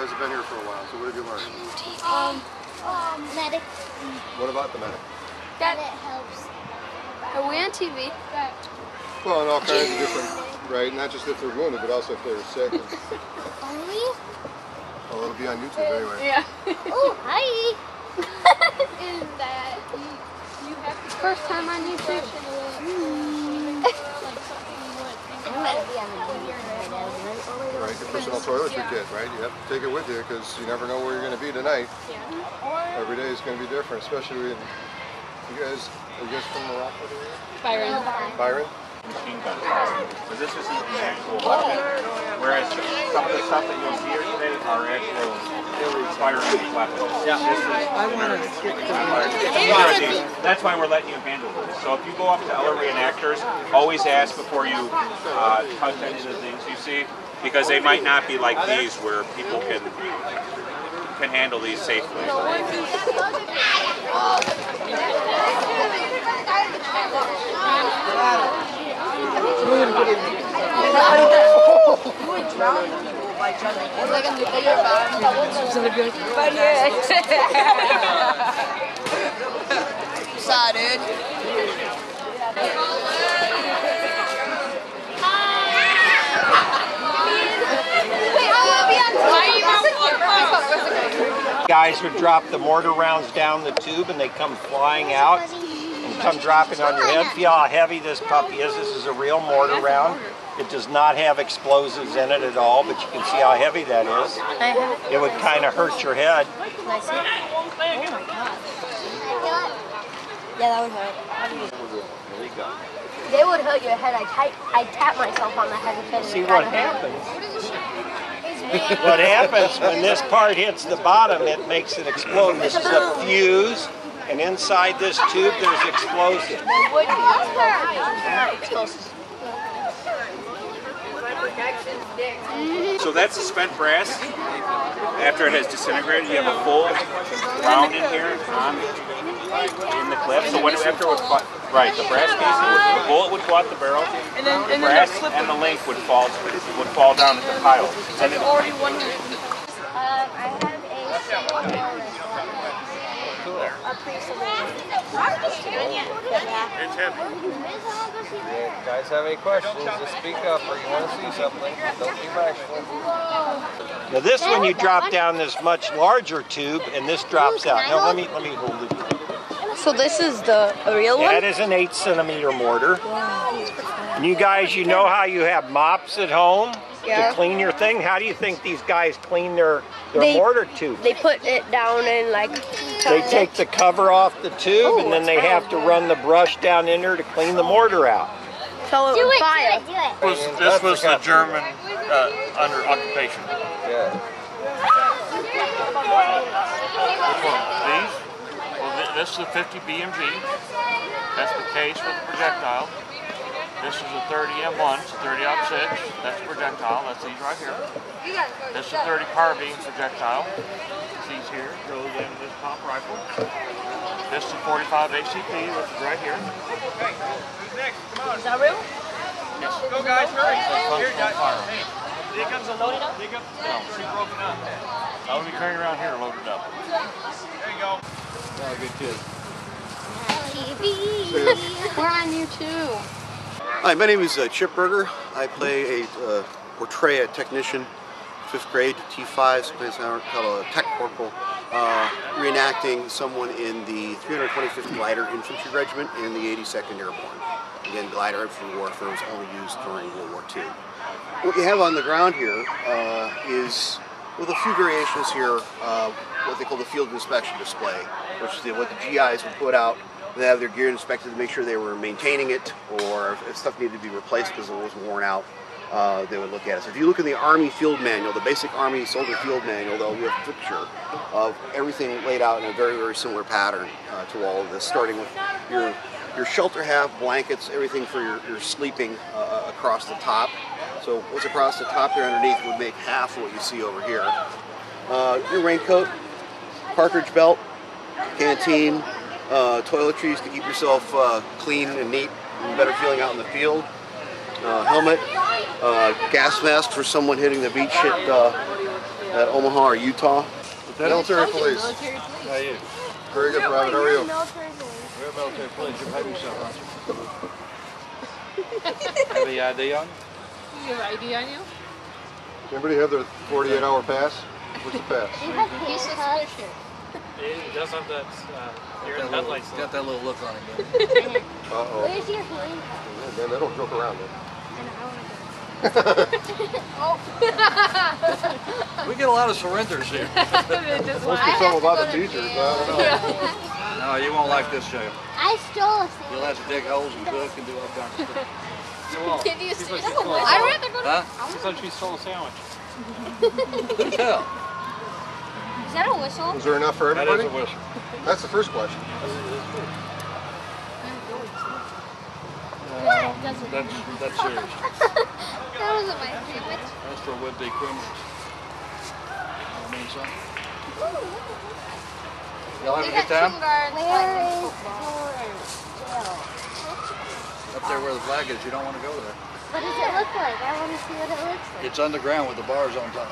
guys have been here for a while, so what have you learned? Medic. What about the medic? That it helps. Are we on TV? Well, and all kinds of different, right? Not just if they're wounded, but also if they're sick. Are we? Well, it'll be on YouTube anyway. Yeah. Oh, hi. Is that you have the first time on YouTube? Right, your personal toiletry kit, right? You have to take it with you because you never know where you're going to be tonight. Yeah. Every day is going to be different, especially when you guys, are you guys from the Rockford area? Byron. Byron? Machine gun fire. So this isn't an actual weapon. Whereas some of the stuff that you'll see here today are actual firearm weapons. Yeah. This is, I want to get that's why we're letting you handle this. So if you go up to other reenactors, always ask before you touch any of the things you see, because they might not be like these where people can handle these safely. Sorry, dude. Guys would drop the mortar rounds down the tube and they come flying out and come dropping on your head. Feel how heavy this puppy is. This is a real mortar round. It does not have explosives in it at all, but you can see how heavy that is. It would kind of hurt your head. Oh my god. Yeah, that would hurt. They would hurt your head. I tap myself on the head and See what happens? What happens when this part hits the bottom, it makes it explode. This is a fuse, and inside this tube there's explosives. So that's the spent brass. After it has disintegrated, you have a full round in here in the clip. So after it was right, the brass casing, the bullet would go out the barrel, the brass and the link would fall down into the pile. And it, I have a it's heavy. You guys have any questions, just speak up, or you want to see something, don't be bashful. Now this one you drop down this much larger tube, and this drops out. Now let me hold it. So this is the real one? That is an 8-centimeter mortar. And you guys, you know how you have mops at home to clean your thing? How do you think these guys clean their mortar tube? They put it down and like... They take the cover off the tube and then they have to run the brush down in there to clean the mortar out. So it would fire. This was the German under occupation. Yeah. Which one? These? Well, this is a 50 BMG. That's the case with the projectile. This is a 30 M1, it's a 30-06. That's the projectile. That's these right here. This is a 30 carbine projectile. These here goes into this pump rifle. This is a 45 ACP, which is right here. Is that real? Yes. Go guys, hurry! Here, hey, dig up the loaded up. Dig up the stuff. Already broken up. I will be carrying around here loaded up. There you go. Yeah, good kid. We're on YouTube. Hi, my name is Chip Berger. I portray a technician, 5th grade, T5, sometimes called a tech corporal, reenacting someone in the 325th Glider Infantry Regiment in the 82nd Airborne. Again, glider infantry warfare was only used during World War II. What you have on the ground here is, with a few variations here, what they call the field inspection display, which is what the GIs would put out. They have their gear inspected to make sure they were maintaining it, or if stuff needed to be replaced because it was worn out, they would look at it. So if you look in the Army Field Manual, the basic Army Soldier Field Manual, they'll have a picture of everything laid out in a very, very similar pattern to all of this, starting with your shelter half, blankets, everything for your sleeping across the top. So what's across the top there underneath would make half of what you see over here. Your raincoat, cartridge belt, canteen, toiletries to keep yourself clean and neat and better feeling out in the field, helmet, gas mask for someone hitting the beach hit at Omaha or Utah. Military police. How are you? Very good, Private. How are you? We're military police. You behave yourself, Have the ID on you? You have ID on you? Anybody have their 48-hour pass? What's the pass? He's suspicious. It does have that, you're in headlights. Got that little look on it. Uh-oh. Where's your handcuff? Man, they don't joke around, man. We get a lot of surrenders here. Let's get some about the teachers. I don't know. No, you won't like this jail. I stole a You'll have to dig holes and cook and do all kinds of stuff. Can you see? I'd rather go to. Huh? She said she stole a sandwich. Couldn't tell. Is that a whistle? Is there enough for That everybody? is a whistle. That's the first question. That's serious. That wasn't my favorite. That's for would-be criminals. I mean something. Y'all have a good time? Up there where the flag is, you don't want to go there. What does it look like? I want to see what it looks like. It's underground with the bars on top.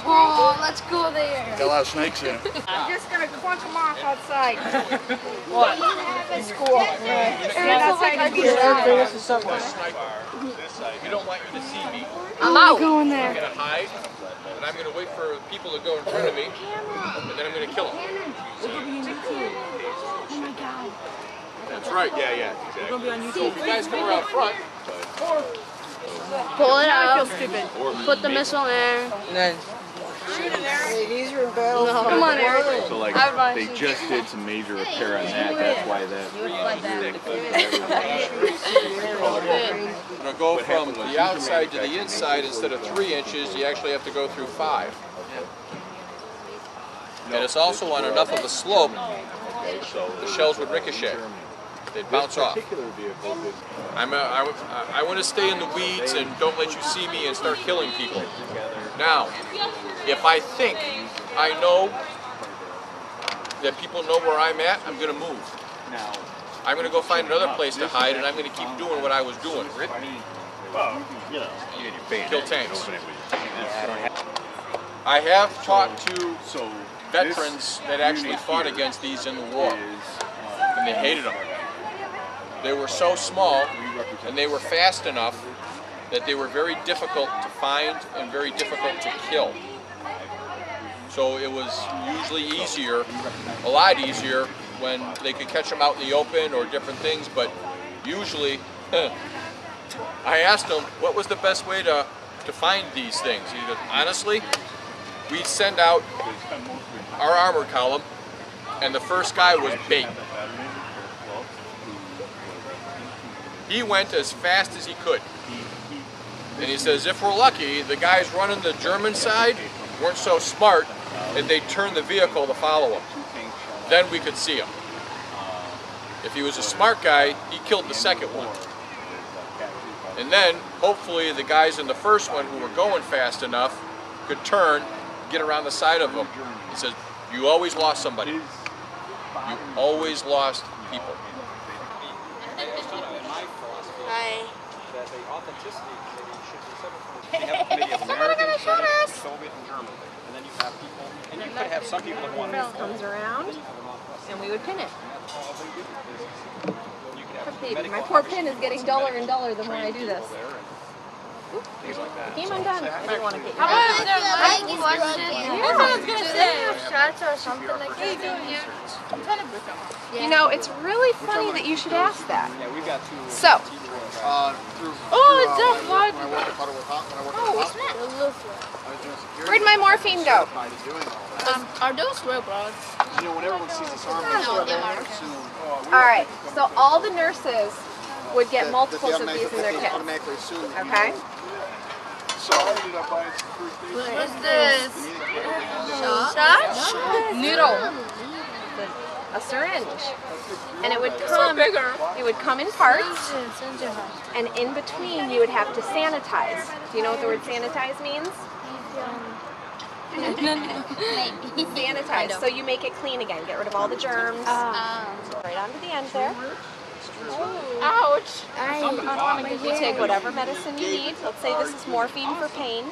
Oh, let's go there. Got a lot of snakes in it. I'm just going to clunk them off outside. What? School. Stand outside and be shy. You don't want me to see me. I'm out. Go in there. I'm going to hide, and I'm going to wait for people to go in front of me, and then I'm going to kill them. Oh my God. That's right. Yeah, exactly. So if you guys come around front, Pull it I out. feel stupid. Put the missile in there. And then shoot in there. These are battle. No. Come on, Eric. So like they just did some major repair on that. That's why that. I'm going to go from the outside to the inside. Instead of 3 inches, you actually have to go through 5. And it's also on enough of a slope, the shells would ricochet. They'd bounce off. I want to stay in the weeds and don't let you see me and start killing people. Now, if I think I know that people know where I'm at, I'm going to move. I'm going to go find another place to hide, and I'm going to keep doing what I was doing. Kill tanks. I have talked to veterans that actually fought against these in the war, and they hated them. They were so small, and they were fast enough that they were very difficult to find and very difficult to kill. So it was usually easier, a lot easier, when they could catch them out in the open or different things, but usually, I asked them, what was the best way to find these things? He goes, honestly, we'd send out our armor column, and the first guy was bait. He went as fast as he could. And he says, if we're lucky, the guys running the German side weren't so smart that they'd turn the vehicle to follow him. Then we could see him. If he was a smart guy, he killed the second one. And then, hopefully, the guys in the first one who were going fast enough could turn, get around the side of them. He says, you always lost somebody. You always lost people. Hi. That the authenticity committee should be separate. They have a committee of American, British, Soviet, and German. And then you have people, and you could have some people in one. Comes around, and we would pin it. My poor pin is getting duller and duller the more I do this. Things like that. Game undone. I didn't want to get How about if they're like question? Here's what I was going to say. Shots or something like that. You know, it's really funny that you should ask that. Yeah, we've got two. So, Oh, it's so hard. Oh, what's that? where'd my morphine go? Are those robots? You know, when everyone sees this arm, Alright, so all the nurses would get multiples of these in their kits. Okay? What is this? Shot? Noodle. A syringe. And it would come in parts, and in between you would have to sanitize. Do you know what the word sanitize means? Sanitize. So you make it clean again. Get rid of all the germs. Right onto the end there. Ouch. You take whatever medicine you need. Let's say this is morphine for pain.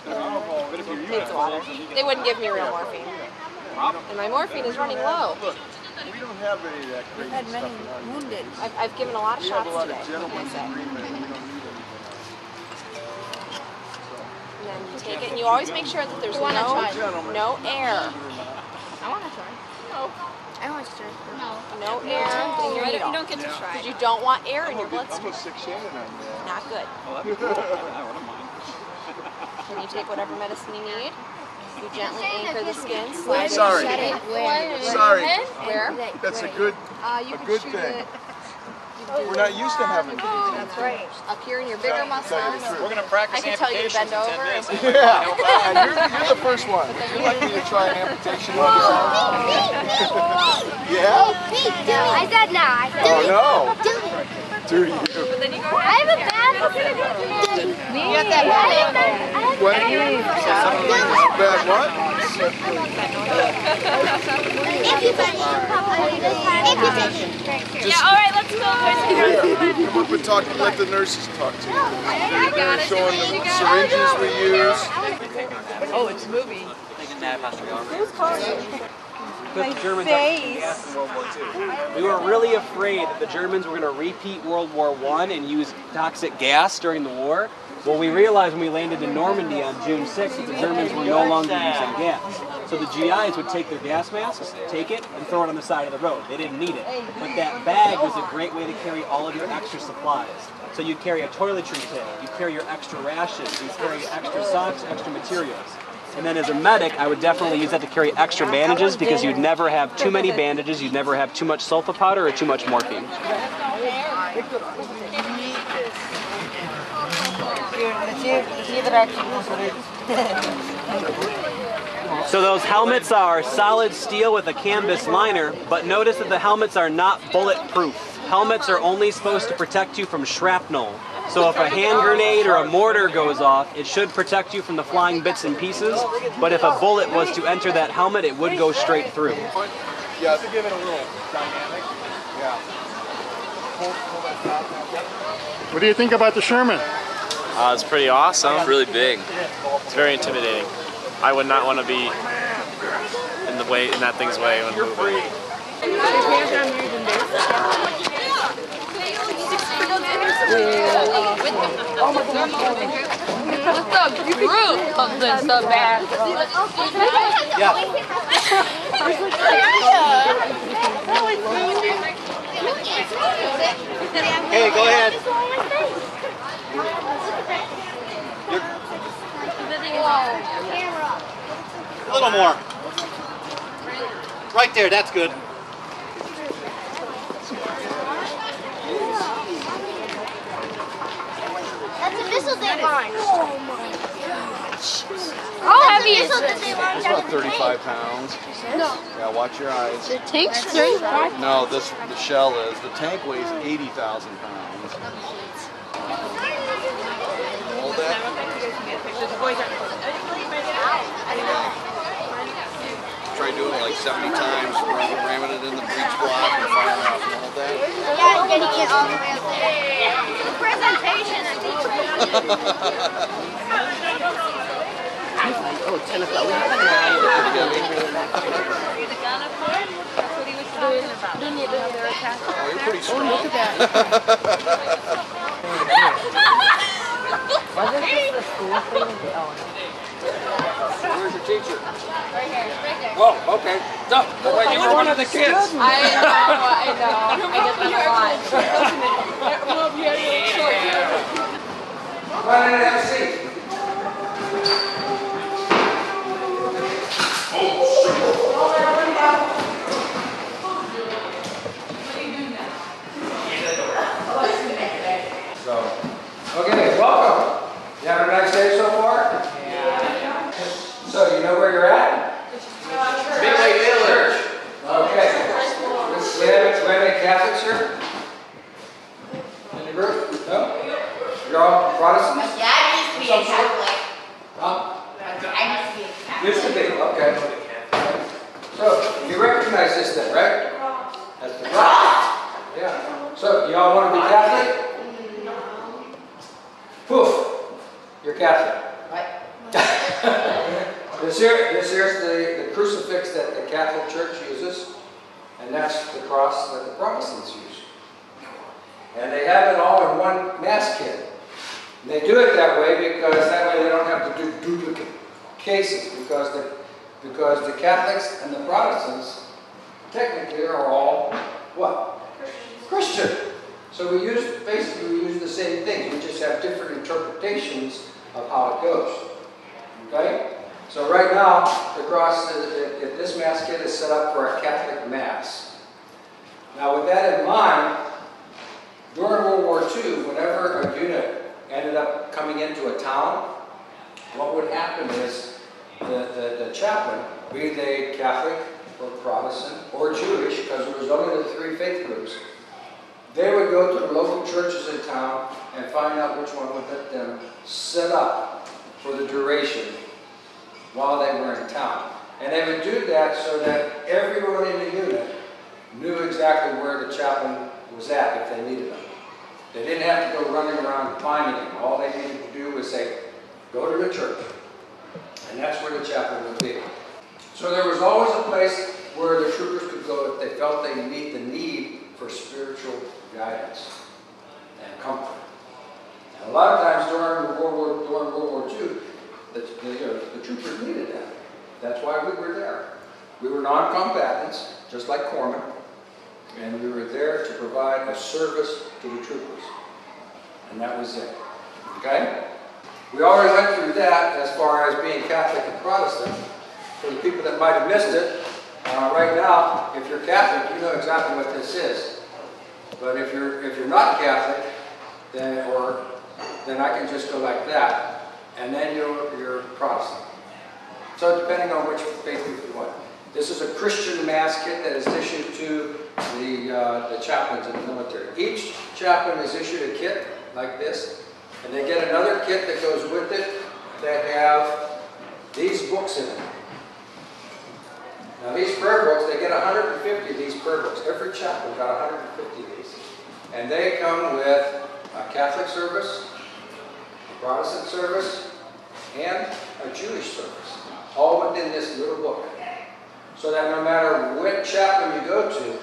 Needs water. They wouldn't give me real morphine. And my morphine is running low. We don't have any of that crazy Had many stuff. wounded. I've given a lot of We have shots a lot today. of gentlemen Like I said. agreement. We don't need any. And then you take it, and you always make sure that there's no air. I want to try. No. I want to try. No air in your needle. You don't get to try. Because you don't want air in your I'm bloodstream. a 6 Shannon on that. Not good. And you take whatever medicine you need. You gently anchor the skin. Slide it. Sorry. Sorry. Where? That's a good thing. We're not used to having it. That's right. Up here in your bigger muscles. We're going to practice I can tell you to bend over. Yeah, you're the first one. Would you like me to try an amputation on your arm? Yeah? I said no. I said Oh no. Do you? But then you go I have a bad You got that What? Bad what? Yeah, alright, let's go. Come up and talk. Let the nurses talk to you. They're showing the syringes we use. Oh, it's a movie. Who's calling? The Germans gas in World War II. We were really afraid that the Germans were going to repeat World War I and use toxic gas during the war. Well, we realized when we landed in Normandy on June 6th that the Germans were no longer using gas. So the GIs would take their gas masks, take it, and throw it on the side of the road. They didn't need it. But that bag was a great way to carry all of your extra supplies. So you'd carry a toiletry kit, you'd carry your extra rations, you'd carry extra socks, extra materials. And then as a medic, I would definitely use that to carry extra bandages because you'd never have too many bandages, you'd never have too much sulfa powder or too much morphine. So those helmets are solid steel with a canvas liner, but notice that the helmets are not bulletproof. Helmets are only supposed to protect you from shrapnel. So if a hand grenade or a mortar goes off, it should protect you from the flying bits and pieces, but if a bullet was to enter that helmet, it would go straight through. Yeah, to give it a little dynamic. Yeah. What do you think about the Sherman? It's pretty awesome. Really big. It's very intimidating. I would not want to be in that thing's way when moving. What's the group of this the bad? Yeah. Hey, go ahead. A little more. Right there, that's good. That's a missile they launched. Oh my gosh. How heavy is That it? they launched It's about out of the 35 pounds. No. Yeah, watch your eyes. The tank's 35? No, the shell is. The tank weighs 80,000 pounds. Hold that. Try doing it like 70 times, ramming it in the breech block and firing off. Hold that. Yeah, getting it all the way up there. The presentation, I think. Oh, 10 o'clock. We have a 9. Oh, you're pretty strong. Look at that. Wasn't this the school thing? Where's your teacher? Right here, right there. Oh, okay. So, you were one of the kids. I know. I get that a lot. Go ahead and have a seat. Okay, welcome. You having a nice day so far? Yeah. So, you know where you're at? Midway Church. Okay. We have any Catholics here? In the group? No? You're all Protestants? Yeah, I used to be a Catholic. Huh? I used to be a Catholic. Used to be, okay. So, you recognize this then, right? That's the cross. Yeah. So, you all want to be Catholic? Poof. You're Catholic. Right. This here's the crucifix that the Catholic Church uses, and that's the cross that the Protestants use. And they have it all in one Mass kit. And they do it that way because that way they don't have to do duplicate cases, because the Catholics and the Protestants technically are all what? Christian. So we basically use the same thing. We just have different interpretations of how it goes. Okay? So right now, the cross, this Mass kit is set up for a Catholic Mass. Now with that in mind, during World War II, whenever a unit ended up coming into a town, what would happen is the chaplain, be they Catholic or Protestant or Jewish, because there was only the three faith groups, they would go to the local churches in town and find out which one would let them set up for the duration while they were in town. And they would do that so that everyone in the unit knew exactly where the chaplain was at if they needed them. They didn't have to go running around finding him. All they needed to do was say, go to the church. And that's where the chaplain would be. So there was always a place where the troopers could go if they felt they meet the need for spiritual guidance and comfort. And a lot of times during World War II, the troopers needed that. That's why we were there. We were non-combatants, just like corpsmen, and we were there to provide a service to the troopers. And that was it. Okay? We already went through that as far as being Catholic and Protestant. For the people that might have missed it, right now, if you're Catholic, you know exactly what this is. But if you're not Catholic, then I can just go like that, and then you're Protestant. So depending on which faith you want. This is a Christian Mass kit that is issued to the chaplains in the military. Each chaplain is issued a kit like this, and they get another kit that goes with it that have these books in it. Now these prayer books, they get 150 of these prayer books. Every chaplain got 150 of these. And they come with a Catholic service, a Protestant service, and a Jewish service, all within this little book. So that no matter what chaplain you go to,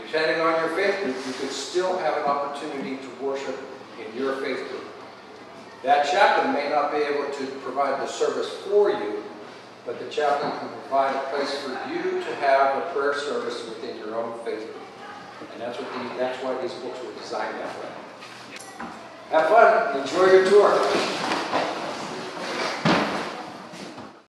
depending on your faith group, you could still have an opportunity to worship in your faith group. That chaplain may not be able to provide the service for you, but the chaplain can provide a place for you to have a prayer service within your own faith group. And that's why these books were designed that way. Have fun. Enjoy your tour.